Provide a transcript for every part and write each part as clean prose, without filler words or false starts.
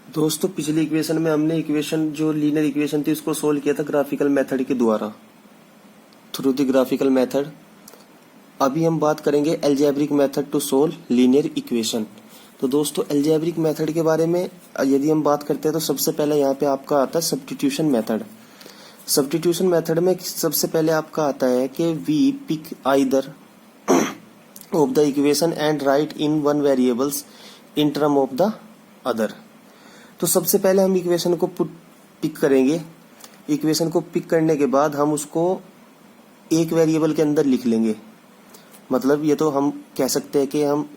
दोस्तों पिछली इक्वेशन में हमने इक्वेशन जो लीनियर इक्वेशन थी उसको सोल्व किया था ग्राफिकल मेथड के द्वारा, थ्रू द ग्राफिकल मेथड। अभी हम बात करेंगे algebraic method to solve linear equation. तो दोस्तों अलजेब्रिक मेथड के बारे में यदि हम बात करते हैं तो सबसे पहले यहाँ पे आपका आता है सब्स्टिट्यूशन मेथड। सब्स्टिट्यूशन मेथड में सबसे पहले आपका आता है कि we pick either of the equation and write in one variables in term of the other. तो सबसे पहले हम इक्वेशन को पिक करेंगे। इक्वेशन को पिक करने के बाद हम उसको एक वेरिएबल के अंदर लिख लेंगे। मतलब ये तो हम कह सकते हैं कि हम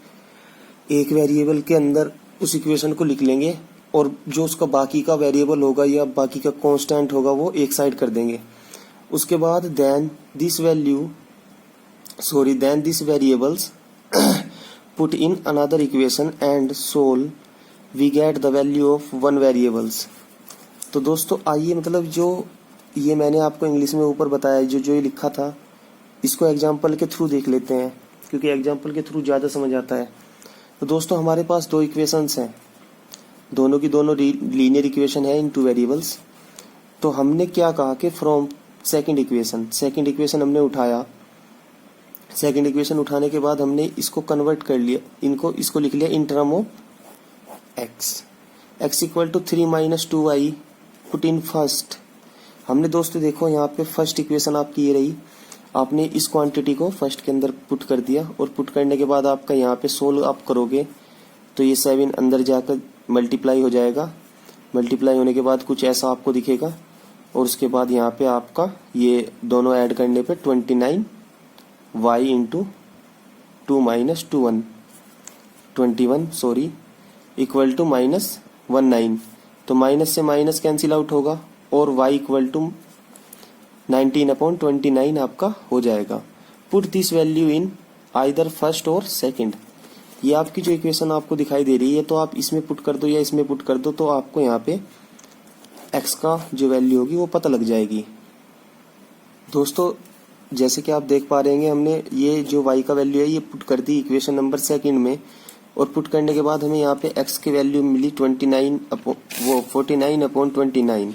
एक वेरिएबल के अंदर उस इक्वेशन को लिख लेंगे और जो उसका बाकी का वेरिएबल होगा या बाकी का कांस्टेंट होगा वो एक साइड कर देंगे। उसके बाद then this variables put in another equation and solve we get the value of one variables. तो दोस्तों आइए, मतलब जो ये मैंने आपको इंग्लिश में ऊपर बताया, जो ये लिखा था, इसको एग्जाम्पल के थ्रू देख लेते हैं क्योंकि एग्जाम्पल के थ्रू ज़्यादा समझ आता है। तो दोस्तों हमारे पास दो इक्वेशंस हैं, दोनों की दोनों लीनियर इक्वेशन है इन टू वेरिएबल्स। तो हमने क्या कहा कि फ्रॉम सेकंड इक्वेशन हमने उठाया। सेकंड इक्वेशन उठाने के बाद हमने इसको कन्वर्ट कर लिया, इसको लिख लिया in term of x equal to 3 minus 2y put in first. हमने दोस्तों देखो यहाँ पे फर्स्ट इक्वेशन आपकी ये रही, आपने इस क्वांटिटी को फर्स्ट के अंदर पुट कर दिया और पुट करने के बाद आपका यहाँ पे सोल्व आप करोगे तो ये 7 अंदर जाकर मल्टीप्लाई हो जाएगा। मल्टीप्लाई होने के बाद कुछ ऐसा आपको दिखेगा और उसके बाद यहाँ पे आपका ये दोनों ऐड करने पे 29y into 2 minus 21 equal to -19। तो माइनस से माइनस कैंसिल आउट होगा और y इक्वल टू 19/29 आपका हो जाएगा। Put this value in either first और सेकंड। ये आपकी जो इक्वेशन आपको दिखाई दे रही है तो आप इसमें पुट कर दो या इसमें पुट कर दो तो आपको यहाँ पे x का जो वैल्यू होगी वो पता लग जाएगी। दोस्तों जैसे कि आप देख पा रहे हैं हमने ये जो y का वैल्यू है ये पुट कर दी इक्वेशन नंबर सेकंड में और पुट करने के बाद हमें यहाँ पे x की वैल्यू मिली 49/29।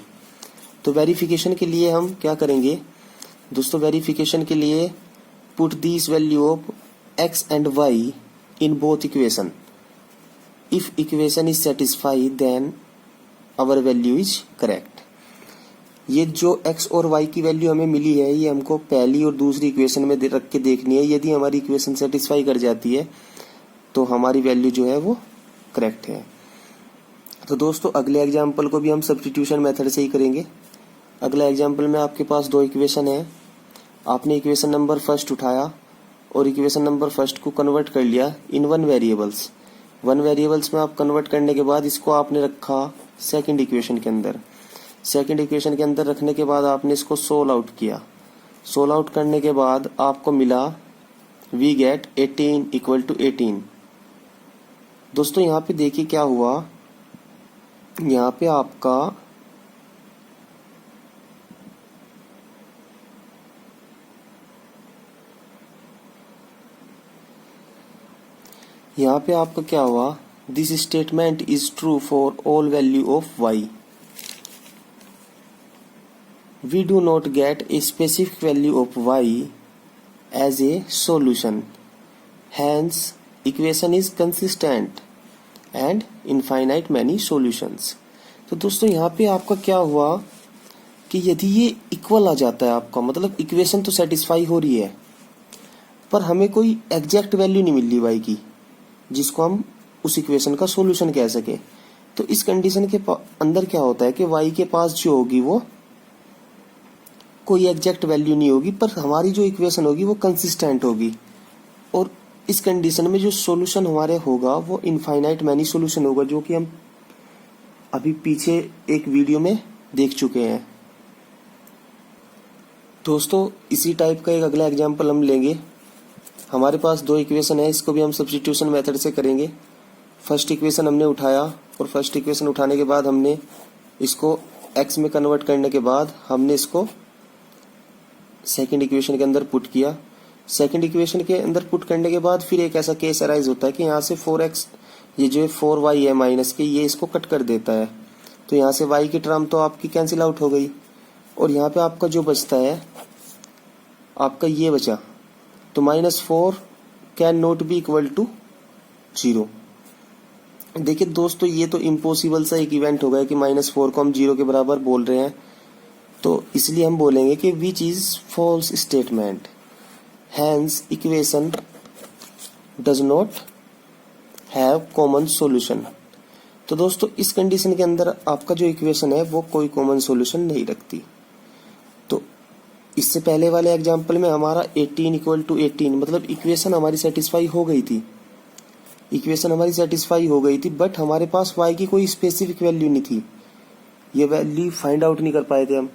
तो वेरिफिकेशन के लिए हम क्या करेंगे दोस्तों, वेरिफिकेशन के लिए put this value of x and y in both equation. If equation is satisfied then our value is correct. ये जो x और y की वैल्यू हमें मिली है ये हमको पहली और दूसरी इक्वेशन में रख के देखनी है। यदि हमारी इक्वेशन सेटिस्फाई कर जाती है तो हमारी वैल्यू जो है वो करेक्ट है। तो दोस्तों अगले एग्जाम्पल को भी हम सब्स्टिट्यूशन मेथड से ही करेंगे। अगला एग्जाम्पल में आपके पास दो इक्वेशन है, आपने इक्वेशन नंबर फर्स्ट उठाया और इक्वेशन नंबर फर्स्ट को कन्वर्ट कर लिया इन वन वेरिएबल्स में आप कन्वर्ट करने के बाद इसको आपने रखा सेकंड इक्वेशन के अंदर। सेकंड इक्वेशन के अंदर रखने के बाद आपने इसको सोल्व आउट किया। सोल्व आउट करने के बाद आपको मिला वी गेट 18 इक्वल टू 18। दोस्तों यहाँ पे देखिए क्या हुआ, यहाँ पे आपका क्या हुआ, this statement is true for all value of y। We do not get a specific value of y as a solution, hence equation is consistent and infinite many solutions. तो दोस्तों यहाँ पे आपका क्या हुआ कि यदि ये इक्वल आ जाता है आपका, मतलब इक्वेशन तो सेटिस्फाई हो रही है पर हमें कोई एग्जैक्ट वैल्यू नहीं मिल रही y की जिसको हम उस इक्वेशन का सॉल्यूशन कह सके। तो इस कंडीशन के अंदर क्या होता है कि y के पास जो होगी वो कोई एग्जैक्ट वैल्यू नहीं होगी पर हमारी जो इक्वेशन होगी वो कंसिस्टेंट होगी और इस कंडीशन में जो सॉल्यूशन हमारे होगा वो इनफाइनाइट मैनी सॉल्यूशन होगा, जो कि हम अभी पीछे एक वीडियो में देख चुके हैं। दोस्तों इसी टाइप का एक अगला एग्जांपल हम लेंगे। हमारे पास दो इक्वेशन है, इसको भी हम सब्स्टिट्यूशन मेथड से करेंगे। फर्स्ट इक्वेशन हमने उठाया और फर्स्ट इक्वेशन उठाने के बाद हमने इसको x में कन्वर्ट करने के बाद हमने इसको सेकंड इक्वेशन के अंदर पुट किया। सेकंड इक्वेशन के अंदर पुट करने के बाद फिर एक ऐसा केस अराइज होता है कि यहाँ से 4x ये जो 4y है माइनस के, ये इसको कट कर देता है, तो यहाँ से y की टर्म तो आपकी कैंसिल आउट हो गई, और यहाँ पे आपका जो बचता है आपका ये बचा, तो -4 can not be equal to 0। देखिए दोस्तों, ये तो इम्पॉसिबल सा एक इवेंट हो गया कि -4 को हम 0 के बराबर बोल रहे हैं, तो इसलिए हम बोलेंगे कि which is false statement, hence equation does not have common solution. तो दोस्तों इस कंडीशन के अंदर आपका जो इक्वेशन है वो कोई कॉमन सॉल्यूशन नहीं रखती। तो इससे पहले वाले एग्जांपल में हमारा 18 इक्वल टू 18, मतलब इक्वेशन हमारी सेटिस्फाई हो गई थी, बट हमारे पास y की कोई स्पेसिफिक वैल्यू नहीं थी, ये वैल्यू फाइंड आउट नहीं कर पाए थे हम,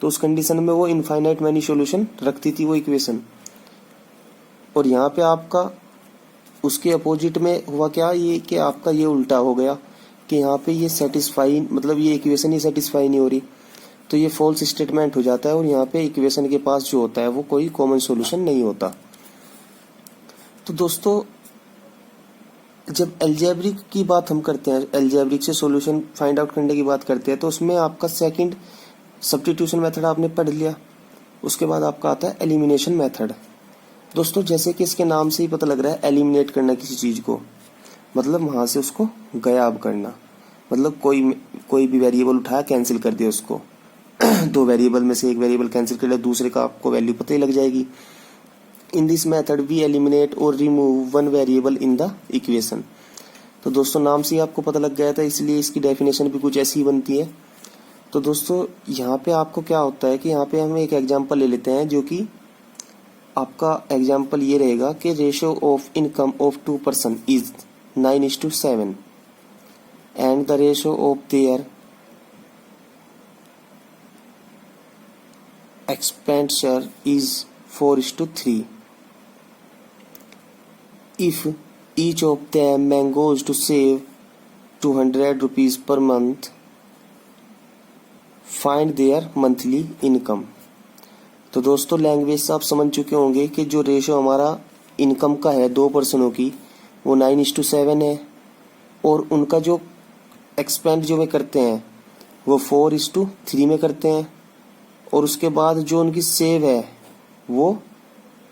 तो उस कंडीशन में वो इनफाइनाइट मैनी सॉल्यूशन रखती थी वो इक्वेशन। और यहाँ पे आपका उसके अपोजिट में हुआ क्या, ये कि आपका ये उल्टा हो गया कि यहाँ पे ये सेटिस्फाई, मतलब ये इक्वेशन ही सेटिस्फाई नहीं हो रही, तो ये फॉल्स स्टेटमेंट हो जाता है, और यहाँ पे इक्वेशन के पास जो होता है वो कोई कॉमन सॉल्यूशन नहीं होता। तो दोस्तों जब अलजेब्रिक की बात हम करते हैं, अलजेब्रिक से सॉल्यूशन फाइंड आउट करने की बात करते हैं, तो उसमें आपका सेकंड सब्स्टिट्यूशन मेथड आपने पढ़ लिया, उसके बाद आपका आता है एलिमिनेशन मेथड। दोस्तों जैसे कि इसके नाम से ही पता लग रहा है, एलिमिनेट करना किसी चीज को, मतलब वहां से उसको गायब करना, मतलब कोई भी वेरिएबल उठाया कैंसिल कर दिया उसको दो वेरिएबल में से एक वेरिएबल कैंसिल कर लिया, दूसरे का आपको वैल्यू पता ही लग जाएगी। In this method we eliminate और remove one variable in the equation. तो दोस्तों नाम से ही आपको पता लग गया था, इसलिए इसकी डेफिनेशन भी कुछ ऐसी ही बनती है। तो दोस्तों यहाँ पे आपको क्या होता है कि यहाँ पे हम एक एग्जांपल ले लेते हैं, जो कि आपका एग्जांपल ये रहेगा कि ratio of income of 2 person is 9:7 and the ratio of their expenditure is 4:3. If each of them manages to save 200 rupees per month, find their monthly income. तो दोस्तों लैंग्वेज से आप समझ चुके होंगे कि जो रेशो हमारा इनकम का है 2 पर्सनों की वो 9:7 है, और उनका जो एक्सपेंड जो में करते हैं वो 4:3 में करते हैं, और उसके बाद जो उनकी सेव है वो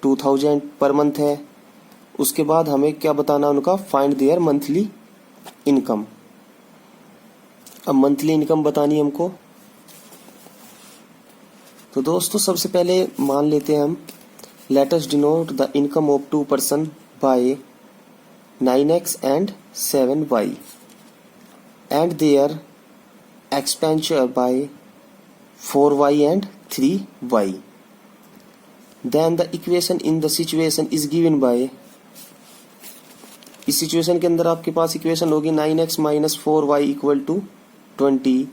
2000 पर मंथ है। उसके बाद हमें क्या बताना, उनका फाइंड देयर मंथली इनकम। अब मंथली इनकम बतानी हमको, तो दोस्तों सबसे पहले मान लेते हैं हम, let us denote the income of 2 person by 9x and 7y and there expenditure bye 4y and 3y। Then the equation in the situation is given by, इस सिचुएशन के अंदर आपके पास इक्वेशन होगी 9x minus 4y equal to 20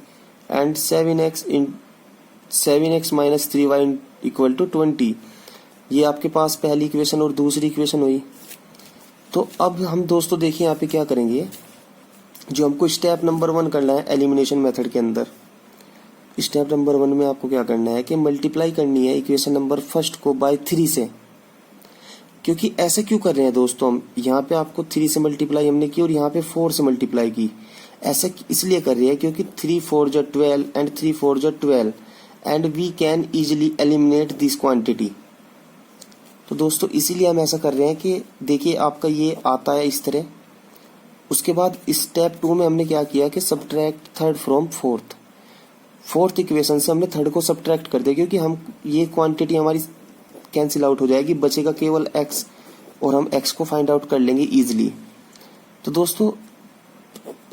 and 7x minus 3y equal to 20। ये आपके पास पहली equation और दूसरी इक्वेशन हुई। तो अब हम दोस्तों देखिए यहाँ पे क्या करेंगे, जो हमको स्टेप नंबर 1 करना है एलिमिनेशन मेथड के अंदर। स्टेप नंबर 1 में आपको क्या करना है कि मल्टीप्लाई करनी है इक्वेशन नंबर फर्स्ट को बाय 3 से। क्योंकि ऐसे क्यों कर रहे हैं दोस्तों, हम यहाँ पे आपको 3 से मल्टीप्लाई हमने की और यहाँ पे 4 से मल्टीप्लाई की। ऐसे इसलिए कर रहे हैं क्योंकि 3 4 जो 12 एंड 3 4 जो 12 and we can easily eliminate this quantity. तो दोस्तों इसीलिए हम ऐसा कर रहे हैं कि देखिए आपका ये आता है इस तरह। उसके बाद स्टेप 2 में हमने क्या किया कि subtract third from fourth equation से हमने थर्ड को सब्ट्रैक्ट कर दिया, क्योंकि हम ये क्वांटिटी हमारी कैंसिल आउट हो जाएगी, बचेगा केवल x, और हम x को फाइंड आउट कर लेंगे इजीली। तो दोस्तों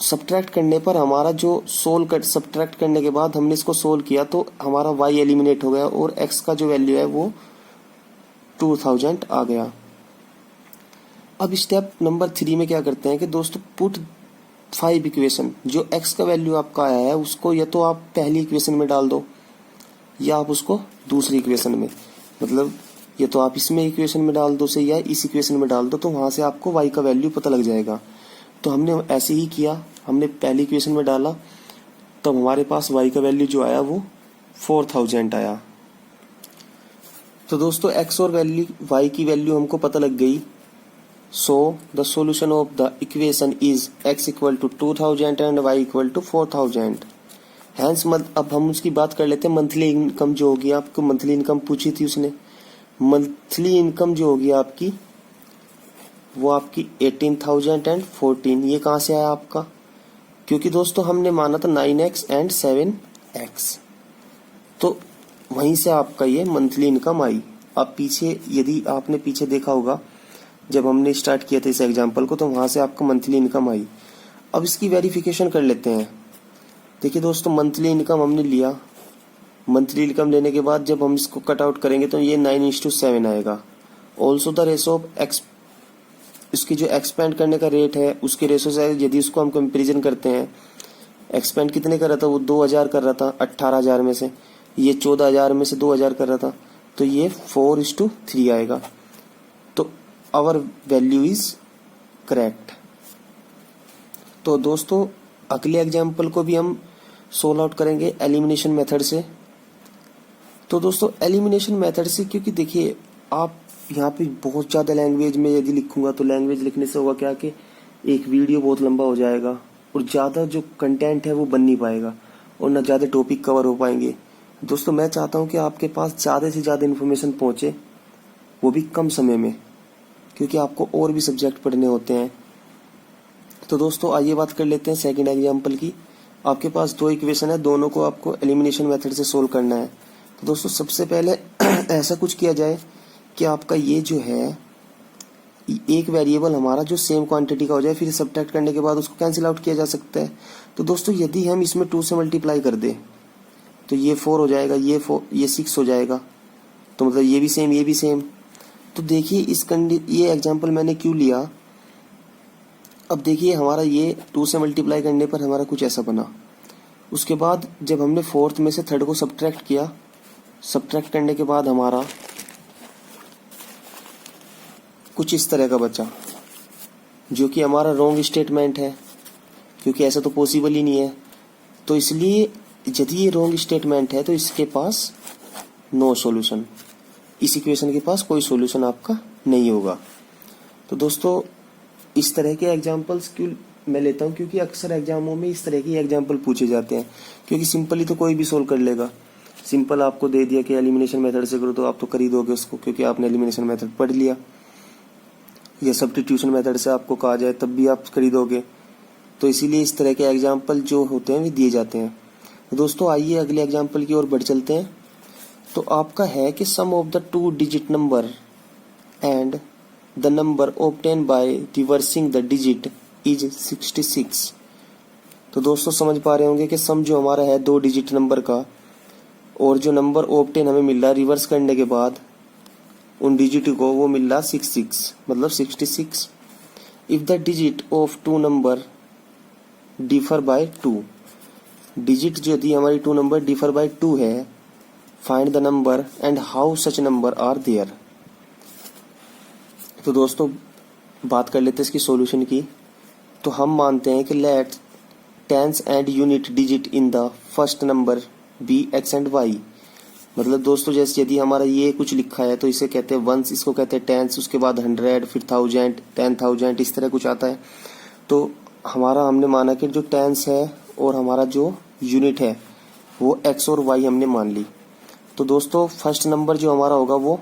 सब्ट्रैक्ट करने पर हमारा जो सब्ट्रैक्ट करने के बाद हमने इसको सोल्व किया तो हमारा y एलिमिनेट हो गया और x का जो वैल्यू है वो 2000 आ गया। अब स्टेप नंबर 3 में क्या करते हैं कि दोस्तों पुट 5 इक्वेशन, जो x का वैल्यू आपका आया है उसको या तो आप पहली इक्वेशन में डाल दो या आप उसको दूसरी इक्वेशन में, मतलब ये तो आप इसमें इक्वेशन में डाल दो से या इस इक्वेशन में डाल दो, तो वहां से आपको y का वैल्यू पता लग जाएगा। तो हमने ऐसे ही किया, हमने पहली इक्वेशन में डाला तब हमारे पास y का वैल्यू जो आया वो 4000 आया। तो दोस्तों x और y की वैल्यू हमको पता लग गई, so the solution of the equation is x equal to 2000 and y equal to 4000। Hence अब हम उसकी बात कर लेते हैं मंथली इनकम जो होगी। आपको मंथली इनकम पूछी थी उसने। मंथली इनकम जो होगी आपकी वो आपकी 18,000 एंड 14। ये कहाँ से आया आपका? क्योंकि दोस्तों हमने माना था 9x एंड 7x, तो वहीं से आपका ये मंथली इनकम आई। अब पीछे यदि आपने पीछे देखा होगा जब हमने स्टार्ट किया था इस एग्जाम्पल को, तो वहां से आपका मंथली इनकम आई। अब इसकी वेरिफिकेशन कर लेते हैं। देखिए दोस्तों, मंथली इनकम हमने लिया। मंथली इनकम लेने के बाद जब हम इसको कट आउट करेंगे तो ये 9:7 आएगा। Also the ratio of x, इसकी जो एक्सपेंड करने का रेट है उसके रेशो से यदि उसको हम कंपेरिजन करते हैं, एक्सपेंड कितने कर रहा था वो 2000 कर रहा था 18,000 में से, ये 14,000 में से 2000 कर रहा था, तो ये 4:3 आएगा। तो आवर वैल्यू इज करेक्ट। तो दोस्तों अगले एग्जाम्पल को भी हम सोल्व आउट करेंगे एलिमिनेशन मेथड से। तो दोस्तों एलिमिनेशन मेथड से, क्योंकि देखिए आप यहाँ पे बहुत ज़्यादा लैंग्वेज में यदि लिखूंगा तो लैंग्वेज लिखने से होगा क्या कि एक वीडियो बहुत लंबा हो जाएगा और ज़्यादा जो कंटेंट है वो बन नहीं पाएगा और ना ज़्यादा टॉपिक कवर हो पाएंगे। दोस्तों मैं चाहता हूँ कि आपके पास ज़्यादा से ज़्यादा इन्फॉर्मेशन पहुँचे, वो भी कम समय में, क्योंकि आपको और भी सब्जेक्ट पढ़ने होते हैं। तो दोस्तों आइए बात कर लेते हैं सेकंड एग्जाम्पल की। आपके पास दो इक्वेशन है, दोनों को आपको एलिमिनेशन मेथड से सोल्व करना है। तो दोस्तों सबसे पहले ऐसा कुछ किया जाए कि आपका ये जो है एक वेरिएबल हमारा जो सेम क्वांटिटी का हो जाए, फिर सब्ट्रैक्ट करने के बाद उसको कैंसिल आउट किया जा सकता है। तो दोस्तों यदि हम इसमें 2 से मल्टीप्लाई कर दें तो ये 4 हो जाएगा, ये 6 हो जाएगा, तो मतलब ये भी सेम ये भी सेम। तो देखिए ये एग्जाम्पल मैंने क्यों लिया। अब देखिए हमारा ये 2 से मल्टीप्लाई करने पर हमारा कुछ ऐसा बना। उसके बाद जब हमने फोर्थ में से थर्ड को सब्ट्रैक्ट किया, सब्ट्रैक्ट करने के बाद हमारा कुछ इस तरह का बचा, जो कि हमारा रॉन्ग स्टेटमेंट है, क्योंकि ऐसा तो पॉसिबल ही नहीं है। तो इसलिए यदि ये रॉन्ग स्टेटमेंट है तो इसके पास नो सॉल्यूशन, इस इक्वेशन के पास कोई सॉल्यूशन आपका नहीं होगा। तो दोस्तों इस तरह के एग्जाम्पल्स क्यों मैं लेता हूँ, क्योंकि अक्सर एग्जामों में इस तरह के एग्जाम्पल पूछे जाते हैं। क्योंकि सिंपली तो कोई भी सोल्व कर लेगा, सिंपल आपको दे दिया कि एलिमिनेशन मेथड से करो तो आप तो कर ही दोगे उसको, क्योंकि आपने एलिमिनेशन मेथड पढ़ लिया, या सब्स्टिट्यूशन मेथड से आपको कहा जाए तब भी आप खरीदोगे। तो इसीलिए इस तरह के एग्जाम्पल जो होते हैं वे दिए जाते हैं। तो दोस्तों आइए अगले एग्जाम्पल की ओर बढ़ चलते हैं। तो आपका है कि sum of the 2 digit number and the number obtain by reversing the digit is 66। तो दोस्तों समझ पा रहे होंगे कि सम जो हमारा है 2 डिजिट नंबर का, और जो नंबर ऑब्टेन हमें मिल रहा है रिवर्स करने के बाद उन डिजिट को, वो मिल रहा 66, मतलब 66। If the digit of 2 number differ by 2, digit जो यदि हमारी 2 नंबर डिफर बाय 2 है, find the number and how such number are there. तो दोस्तों बात कर लेते हैं इसकी सॉल्यूशन की। तो हम मानते हैं कि let tens and unit digit in the first number be X and Y. मतलब दोस्तों जैसे यदि हमारा ये कुछ लिखा है तो इसे कहते हैं वंस, इसको कहते हैं टेंस, उसके बाद 100, फिर 1000, 10,000, इस तरह कुछ आता है। तो हमारा हमने माना कि जो टेंस है और हमारा जो यूनिट है वो एक्स और वाई हमने मान ली। तो दोस्तों फर्स्ट नंबर जो हमारा होगा वो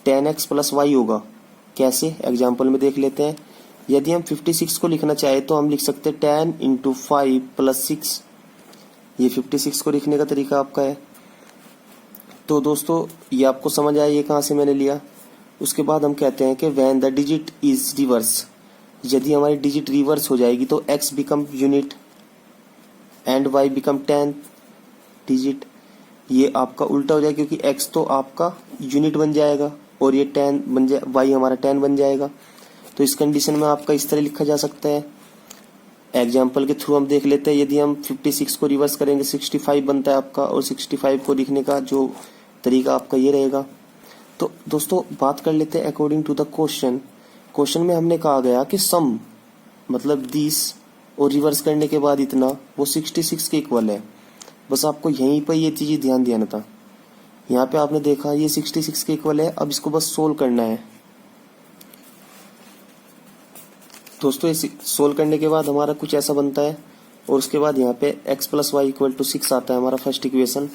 10x प्लस वाई होगा। कैसे, एग्जाम्पल में देख लेते हैं। यदि हम 56 को लिखना चाहे तो हम लिख सकते हैं 10 इंटू 5 प्लस 6। ये 56 को लिखने का तरीका आपका है। तो दोस्तों ये आपको समझ आया ये कहाँ से मैंने लिया। उसके बाद हम कहते हैं कि when the digit is reverse, यदि हमारी डिजिट रिवर्स हो जाएगी तो x become unit and y become 10 digit. ये आपका उल्टा हो जाएगा, क्योंकि x तो आपका यूनिट बन जाएगा और ये 10 बन जाए, y हमारा 10 बन जाएगा। तो इस कंडीशन में आपका इस तरह लिखा जा सकता है। एग्जाम्पल के थ्रू हम देख लेते हैं। यदि हम 56 को रिवर्स करेंगे 65 बनता है आपका, और 65 को लिखने का जो तरीका आपका ये रहेगा। तो दोस्तों बात कर लेते हैं according to the question. Question में हमने कहा गया कि सम मतलब 20 और रिवर्स करने के बाद इतना, वो 66 के इक्वल है। बस आपको यहीं पर ये चीज़ ध्यान देना था। यहाँ पे आपने देखा ये 66 के इक्वल है। अब इसको बस सोल्व करना है। दोस्तों इसे सोल्व करने के बाद हमारा कुछ ऐसा बनता है और उसके बाद यहाँ पे x plus Y equal to 6 आता है हमारा फर्स्ट इक्वेशन।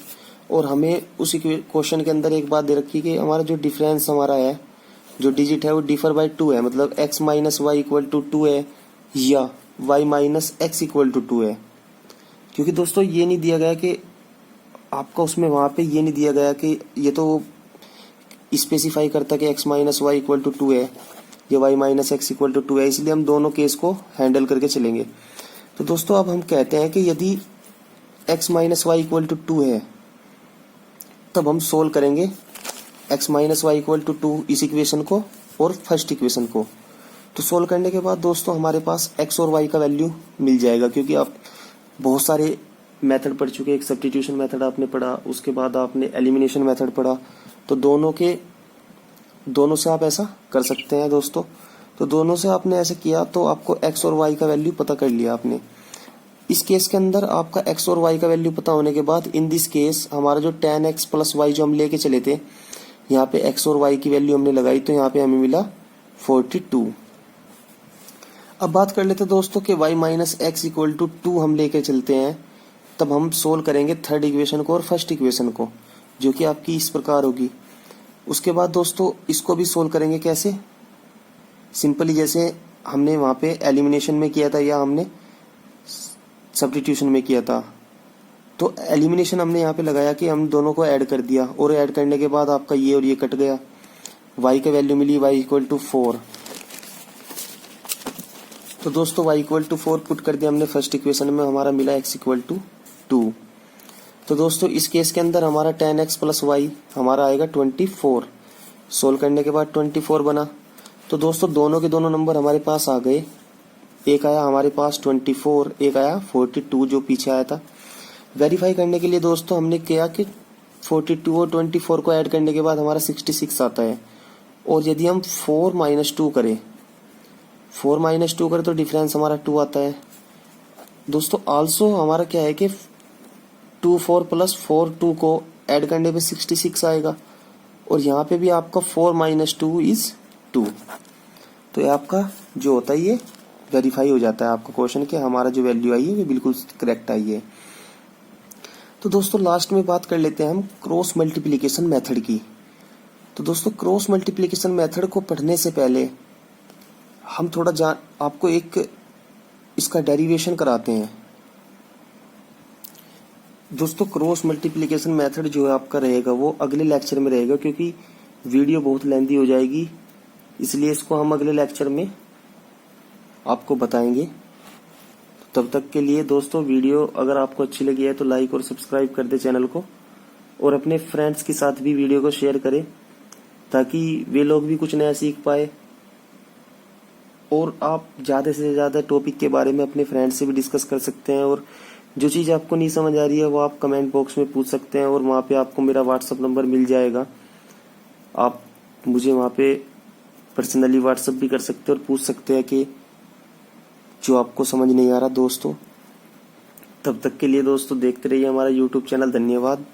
और हमें उस क्वेश्चन के अंदर एक बात दे रखी कि हमारा जो डिफरेंस हमारा है, जो डिजिट है वो डिफर बाय 2 है, मतलब x minus Y equal to 2 है या y minus x equal to 2 है। क्योंकि दोस्तों ये नहीं दिया गया कि आपका उसमें वहां पे ये नहीं दिया गया कि ये तो स्पेसिफाई करता कि x minus Y equal to 2 है या y minus x equal to 2 है, इसलिए हम दोनों केस को हैंडल करके चलेंगे। तो दोस्तों अब हम कहते हैं कि यदि x minus Y equal to 2 है तब हम सोल्व करेंगे x minus Y equal to 2 इस इक्वेशन को और फर्स्ट इक्वेशन को। तो सोल्व करने के बाद दोस्तों हमारे पास x और y का वैल्यू मिल जाएगा, क्योंकि आप बहुत सारे मेथड पढ़ चुके हैं। एक सब्स्टिट्यूशन मेथड आपने पढ़ा, उसके बाद आपने एलिमिनेशन मेथड पढ़ा, तो दोनों से आप ऐसा कर सकते हैं दोस्तों। तो दोनों से आपने ऐसे किया तो आपको x और y का वैल्यू पता कर लिया आपने। इस केस के अंदर आपका x और y का वैल्यू पता होने के बाद इन दिस केस हमारा जो tan x प्लस वाई जो हम लेके चले थे, यहाँ पे x और y की वैल्यू हमने लगाई तो यहाँ पे हमें मिला 42। अब बात कर लेते दोस्तों कि y minus x equal to 2 हम लेके चलते हैं, तब हम सोल्व करेंगे थर्ड इक्वेशन को और फर्स्ट इक्वेशन को, जो कि आपकी इस प्रकार होगी। उसके बाद दोस्तों इसको भी सोल्व करेंगे कैसे, सिंपली जैसे हमने वहां पे एलिमिनेशन में किया था या हमने सब्स्टिट्यूशन में किया था। तो एलिमिनेशन हमने यहाँ पे लगाया कि हम दोनों को ऐड कर दिया और ऐड करने के बाद आपका ये और ये कट गया, y का वैल्यू मिली y इक्वल टू 4। तो दोस्तों y इक्वल टू 4 पुट कर दिया हमने फर्स्ट इक्वेशन में, हमारा मिला x इक्वल टू 2। तो दोस्तों इस केस के अंदर हमारा tan x प्लस वाई हमारा आएगा 24। सोल्व करने के बाद 24 बना। तो दोस्तों दोनों के दोनों नंबर हमारे पास आ गए, एक आया हमारे पास 24, एक आया 42 जो पीछे आया था। वेरीफाई करने के लिए दोस्तों हमने किया कि 42 और 24 को ऐड करने के बाद हमारा 66 आता है। और यदि हम 4 माइनस 2 करें तो डिफरेंस हमारा 2 आता है दोस्तों। आल्सो हमारा क्या है कि 2 4 प्लस 4 2 को ऐड करने पे 66 आएगा, और यहाँ पे भी आपका 4 माइनस 2 इज 2। तो ये आपका जो होता है ये वेरीफाई हो जाता है आपका क्वेश्चन कि हमारा जो वैल्यू आई है वो बिल्कुल करेक्ट आई है। तो दोस्तों लास्ट में बात कर लेते हैं हम क्रॉस मल्टीप्लिकेशन मेथड की। तो दोस्तों क्रॉस मल्टीप्लिकेशन मेथड को पढ़ने से पहले हम थोड़ा आपको एक इसका डेरिवेशन कराते हैं। दोस्तों क्रॉस मल्टीप्लिकेशन मेथड जो है आपका रहेगा वो अगले लेक्चर में रहेगा, क्योंकि वीडियो बहुत लेंथी हो जाएगी, इसलिए इसको हम अगले लेक्चर में आपको बताएंगे। तब तक के लिए दोस्तों वीडियो अगर आपको अच्छी लगी है तो लाइक और सब्सक्राइब कर दे चैनल को, और अपने फ्रेंड्स के साथ भी वीडियो को शेयर करें ताकि वे लोग भी कुछ नया सीख पाए। और आप ज़्यादा से ज़्यादा टॉपिक के बारे में अपने फ्रेंड्स से भी डिस्कस कर सकते हैं, और जो चीज़ आपको नहीं समझ आ रही है वो आप कमेंट बॉक्स में पूछ सकते हैं, और वहाँ पे आपको मेरा व्हाट्सअप नंबर मिल जाएगा। आप मुझे वहाँ पे पर्सनली व्हाट्सअप भी कर सकते हैं और पूछ सकते हैं कि जो आपको समझ नहीं आ रहा दोस्तों। तब तक के लिए दोस्तों देखते रहिए हमारा यूट्यूब चैनल। धन्यवाद।